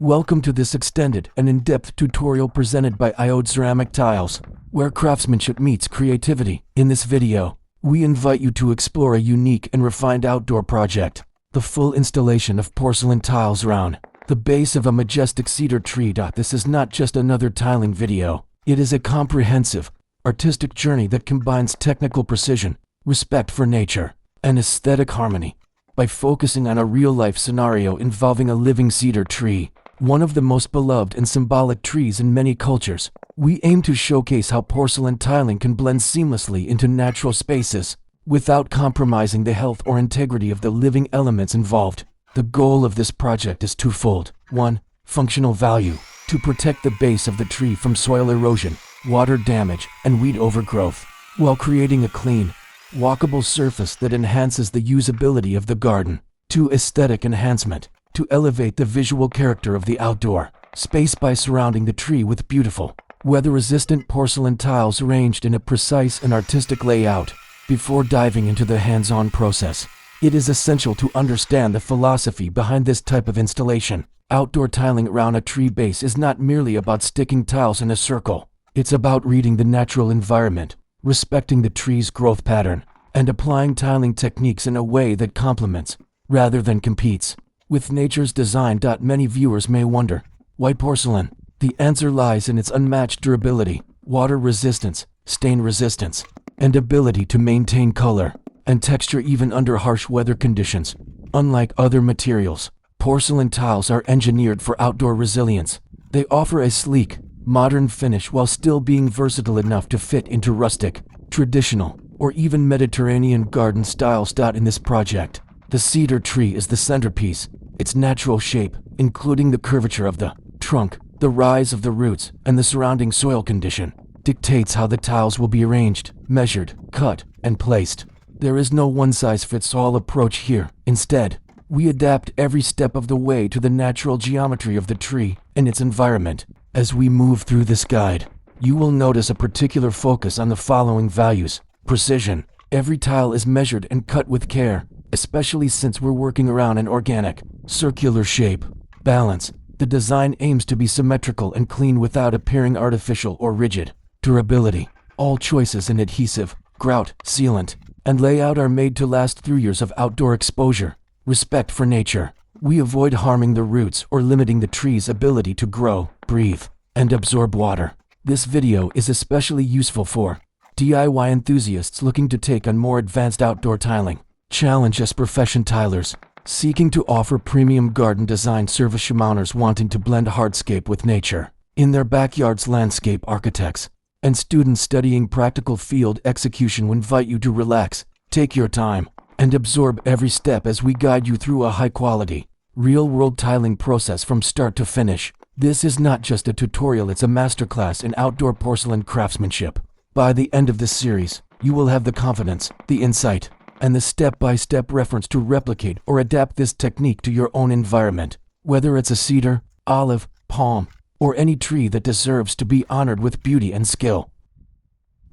Welcome to this extended and in-depth tutorial presented by Ighoud Ceramic Tiles, where craftsmanship meets creativity. In this video, we invite you to explore a unique and refined outdoor project, the full installation of porcelain tiles around the base of a majestic cedar tree. This is not just another tiling video. It is a comprehensive, artistic journey that combines technical precision, respect for nature, and aesthetic harmony. By focusing on a real-life scenario involving a living cedar tree, one of the most beloved and symbolic trees in many cultures, we aim to showcase how porcelain tiling can blend seamlessly into natural spaces without compromising the health or integrity of the living elements involved. The goal of this project is twofold. 1. Functional value, to protect the base of the tree from soil erosion, water damage, and weed overgrowth, while creating a clean, walkable surface that enhances the usability of the garden. 2. Aesthetic enhancement, to elevate the visual character of the outdoor space by surrounding the tree with beautiful, weather-resistant porcelain tiles arranged in a precise and artistic layout. Before diving into the hands-on process, it is essential to understand the philosophy behind this type of installation. Outdoor tiling around a tree base is not merely about sticking tiles in a circle. It's about reading the natural environment, respecting the tree's growth pattern, and applying tiling techniques in a way that complements, rather than competes, with nature's design. Many viewers may wonder, why porcelain? The answer lies in its unmatched durability, water resistance, stain resistance, and ability to maintain color and texture even under harsh weather conditions. Unlike other materials, porcelain tiles are engineered for outdoor resilience. They offer a sleek, modern finish while still being versatile enough to fit into rustic, traditional, or even Mediterranean garden styles. In this project, the cedar tree is the centerpiece. Its natural shape, including the curvature of the trunk, the rise of the roots, and the surrounding soil condition, dictates how the tiles will be arranged, measured, cut, and placed. There is no one-size-fits-all approach here. Instead, we adapt every step of the way to the natural geometry of the tree and its environment. As we move through this guide, you will notice a particular focus on the following values. Precision. Every tile is measured and cut with care, especially since we're working around an organic, circular shape. Balance. The design aims to be symmetrical and clean without appearing artificial or rigid. Durability. All choices in adhesive, grout, sealant, and layout are made to last through years of outdoor exposure. Respect for nature. We avoid harming the roots or limiting the tree's ability to grow, breathe, and absorb water. This video is especially useful for DIY enthusiasts looking to take on more advanced outdoor tiling. Challenge as profession tilers, seeking to offer premium garden design service. Shamaners wanting to blend hardscape with nature in their backyards. Landscape architects and students studying practical field execution. We invite you to relax, take your time, and absorb every step as we guide you through a high-quality, real-world tiling process from start to finish. This is not just a tutorial, it's a masterclass in outdoor porcelain craftsmanship. By the end of this series, you will have the confidence, the insight, and the step-by-step reference to replicate or adapt this technique to your own environment, whether it's a cedar, olive, palm, or any tree that deserves to be honored with beauty and skill.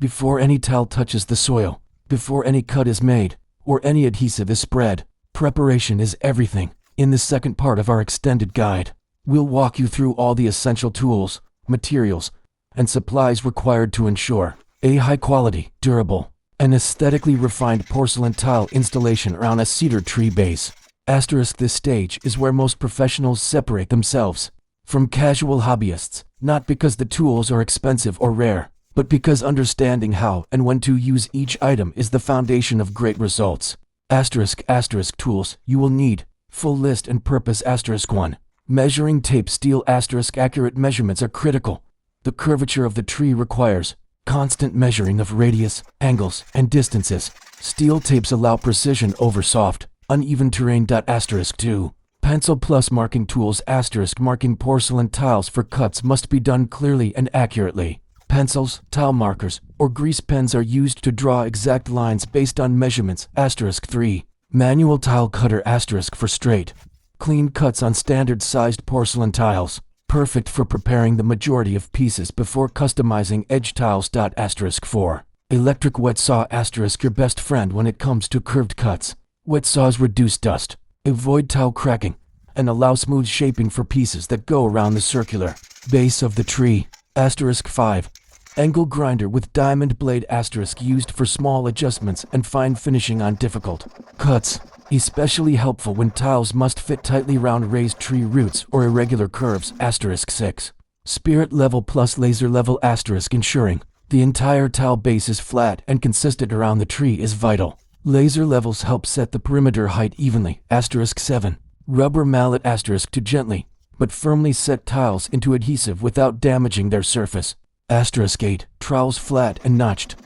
Before any tile touches the soil, before any cut is made, or any adhesive is spread, preparation is everything. In the second part of our extended guide, we'll walk you through all the essential tools, materials, and supplies required to ensure a high-quality, durable, and aesthetically refined porcelain tile installation around a cedar tree base. This stage is where most professionals separate themselves from casual hobbyists, not because the tools are expensive or rare, but because understanding how and when to use each item is the foundation of great results. Tools you will need. Full list and purpose. 1. Measuring tape. Steel. Accurate measurements are critical. The curvature of the tree requires constant measuring of radius, angles, and distances. Steel tapes allow precision over soft, uneven terrain. 2. Pencil plus marking tools. Marking porcelain tiles for cuts must be done clearly and accurately. Pencils, tile markers, or grease pens are used to draw exact lines based on measurements. 3. Manual tile cutter. For straight, clean cuts on standard-sized porcelain tiles. Perfect for preparing the majority of pieces before customizing edge tiles. 4. Electric wet saw. Your best friend when it comes to curved cuts. Wet saws reduce dust, avoid tile cracking, and allow smooth shaping for pieces that go around the circular base of the tree. *5. Angle grinder with diamond blade * used for small adjustments and fine finishing on difficult cuts. Especially helpful when tiles must fit tightly round raised tree roots or irregular curves. *6. Spirit level plus laser level * ensuring the entire tile base is flat and consistent around the tree is vital. Laser levels help set the perimeter height evenly. *7. Rubber mallet * to gently but firmly set tiles into adhesive without damaging their surface. *8. Trowels flat and notched.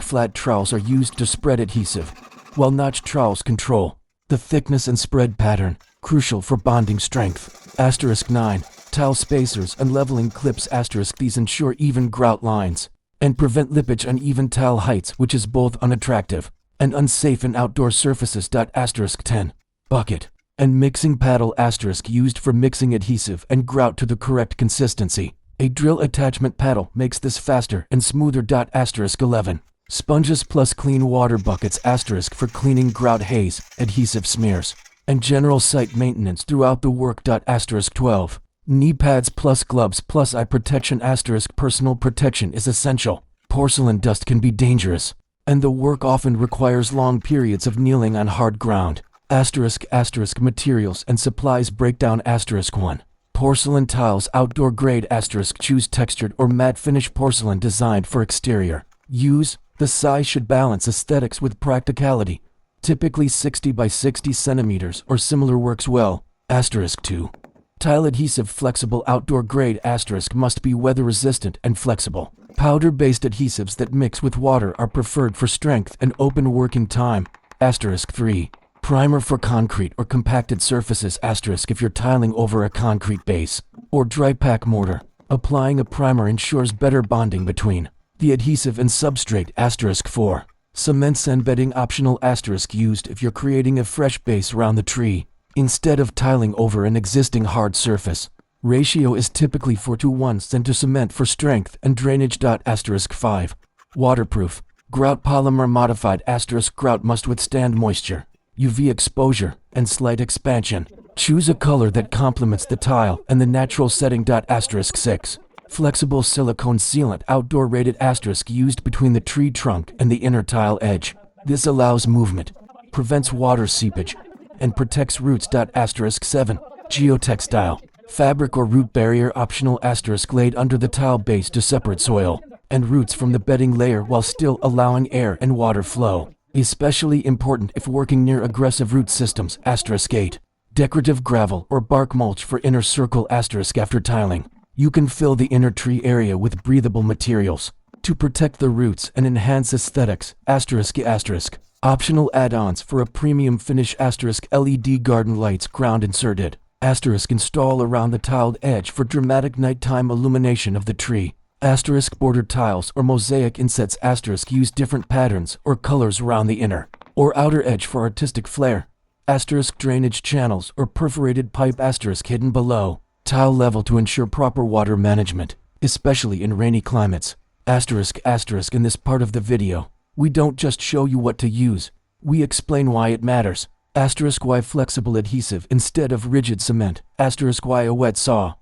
Flat trowels are used to spread adhesive, while notched trowels control the thickness and spread pattern, crucial for bonding strength. *9. Tile spacers and leveling clips * these ensure even grout lines and prevent lippage on even tile heights, which is both unattractive and unsafe in outdoor surfaces. *10. Bucket and mixing paddle * used for mixing adhesive and grout to the correct consistency. A drill attachment paddle makes this faster and smoother. *11. Sponges plus clean water buckets * for cleaning grout haze, adhesive smears, and general site maintenance throughout the work. *12. Knee pads plus gloves plus eye protection * personal protection is essential. Porcelain dust can be dangerous, and the work often requires long periods of kneeling on hard ground. *** Materials and supplies breakdown *1. Porcelain tiles outdoor grade * choose textured or matte finish porcelain designed for exterior use. The size should balance aesthetics with practicality. Typically 60 by 60 centimeters or similar works well. *2. Tile adhesive flexible outdoor grade * must be weather resistant and flexible. Powder-based adhesives that mix with water are preferred for strength and open working time. *3. Primer for concrete or compacted surfaces * if you're tiling over a concrete base or dry pack mortar. Applying a primer ensures better bonding between the adhesive and substrate. *4. Cement sand bedding optional * used if you're creating a fresh base around the tree instead of tiling over an existing hard surface. Ratio is typically 4:1 sand to cement for strength and drainage. *5. Waterproof grout polymer modified * grout must withstand moisture, UV exposure, and slight expansion. Choose a color that complements the tile and the natural setting. *6. Flexible silicone sealant outdoor rated * used between the tree trunk and the inner tile edge. This allows movement, prevents water seepage, and protects roots. *7. Geotextile fabric or root barrier optional * laid under the tile base to separate soil and roots from the bedding layer while still allowing air and water flow. Especially important if working near aggressive root systems. *8. Decorative gravel or bark mulch for inner circle * after tiling. You can fill the inner tree area with breathable materials to protect the roots and enhance aesthetics. ***. Optional add-ons for a premium finish * LED garden lights ground inserted. * install around the tiled edge for dramatic nighttime illumination of the tree. * border tiles or mosaic insets * use different patterns or colors around the inner or outer edge for artistic flair. * drainage channels or perforated pipe * hidden below tile level to ensure proper water management, especially in rainy climates. ***. In this part of the video, we don't just show you what to use, we explain why it matters. ***. Why flexible adhesive instead of rigid cement. ***. Why a wet saw